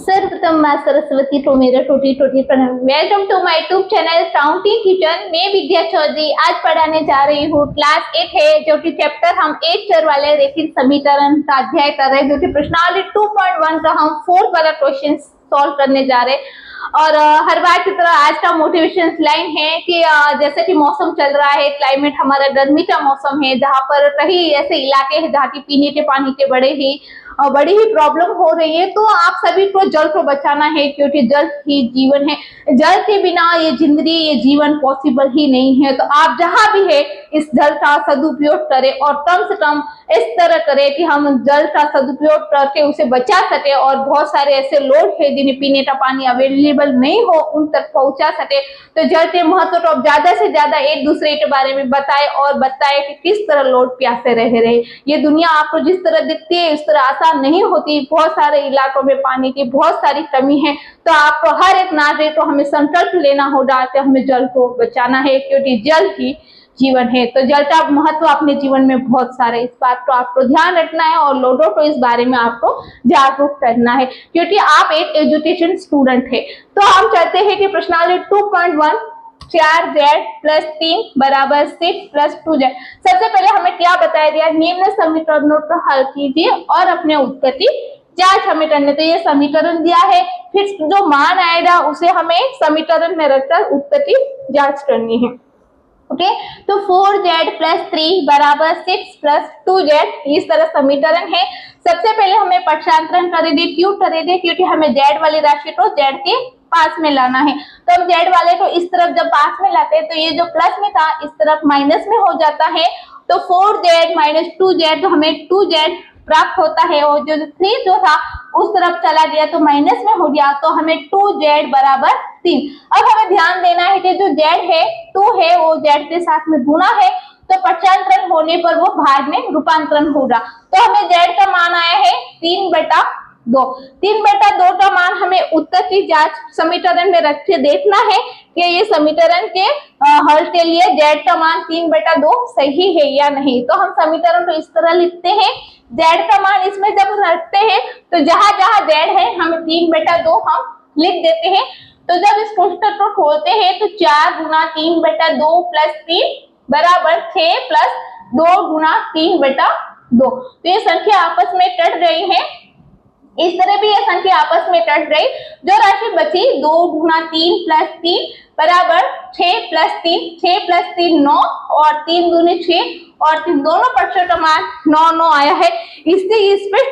सर्वप्रथम माँ सरस्वती तो मेरा टूटी टूटी प्रणाम। Welcome to my YouTube channel counting kitchen. मैं विद्या चौधरी आज पढ़ाने जा रही हूँ क्लास 8 है, जो कि चैप्टर हम 8 चर वाले रेखित समीकरण का अध्याय कर रहे हैं, जो कि प्रश्नावली 2.1 का हम 4 वाला क्वेश्चन सॉल्व करने जा रहे हैं। और हर बार की तरह आज का मोटिवेशन लाइन है कि जैसे कि मौसम चल रहा है, क्लाइमेट हमारा गर्मी का मौसम है, जहाँ पर कई ऐसे इलाके हैं जहाँ की पीने के पानी के बड़ी ही प्रॉब्लम हो रही है। तो आप सभी को जल को बचाना है, क्योंकि जल ही जीवन है। जल के बिना ये जिंदगी, ये जीवन पॉसिबल ही नहीं है। तो आप जहां भी है इस जल का सदुपयोग करें, और कम से कम इस तरह करें कि हम जल का सदुपयोग करके उसे बचा सके, और बहुत सारे ऐसे लोग हैं जिन्हें पीने का पानी अवेलेबल नहीं हो, उन तक पहुंचा सके। तो जल के महत्व को ज्यादा से ज्यादा एक दूसरे के बारे में बताए, और बताए कि किस तरह लोग प्यासे रह रहे। ये दुनिया आपको जिस तरह दिखती है इस तरह आसान नहीं होती। बहुत सारे इलाकों में पानी की बहुत सारी कमी है। तो आपको हर एक नागरिक को हमें संकल्प लेना होगा कि हमें जल को बचाना है, क्योंकि जल ही जीवन है। तो जल का महत्व अपने जीवन में बहुत सारा है, इस बात को आपको ध्यान रखना है और लोगों को इस बारे में आपको जागरूक करना है, क्योंकि आप एक एजुकेशन स्टूडेंट है। तो हम चाहते हैं कि प्रश्नावली 2.1 4z प्लस 3 बराबर 6 प्लस 2z। सबसे पहले हमें क्या बताया गया, निम्न समीकरणों को हल कीजिए और अपने उत्तर की जांच हमें करने। तो ये समीकरण दिया है, फिर जो मान आएगा उसे हमें समीकरण में रखकर उत्तर की जांच करनी है। ओके, तो 4z प्लस 3 बराबर 6 प्लस 2z, इस तरह समीकरण है। सबसे पहले हमें पक्षांतरण करेंगे। क्यों करेंगे? क्योंकि हमें z वाली राशि को z के पास में लाना है। तो हम z वाले को इस तरफ जब पास में लाते हैं तो ये जो प्लस में था इस तरफ माइनस में हो जाता है। तो 4z माइनस 2z, तो हमें 2z प्राप्त होता है, और जो 3 जो था उस तरफ चला गया तो माइनस में हो गया, तो हमें 2z बराबर 3। अब हमें ध्यान देना है कि जो z है 2 है वो z के साथ में गुणा है, तो पक्षांतरण होने पर वो भाग में रूपांतरण होगा। तो हमें z का मान आया है 3/2। 3/2 का मान हमें उत्तर की जांच समीकरण में रख के देखना है कि ये समीकरण के हल के लिए z का मान 3/2 सही है या नहीं। तो हम समीकरण को इस तरह लिखते हैं, z का मान इसमें जब रखते हैं तो जहां जहां z है हम 3/2 हम लिख देते हैं। तो जब इस कोष्ठक को खोलते हैं तो 4 गुना 3/2 प्लस 3 बराबर 6 प्लस 2 गुना 3/2। तो ये संख्या आपस में कट गई है, इस तरह भी ये संख्या आपस में कट गई। जो राशि बची 2 गुना 3 प्लस 3 बराबर 6 प्लस 3, 6 प्लस 3 9, और 3 दूनी 6, और 3 दोनों पक्षों का मान 9 9 आया है। इससे इस पे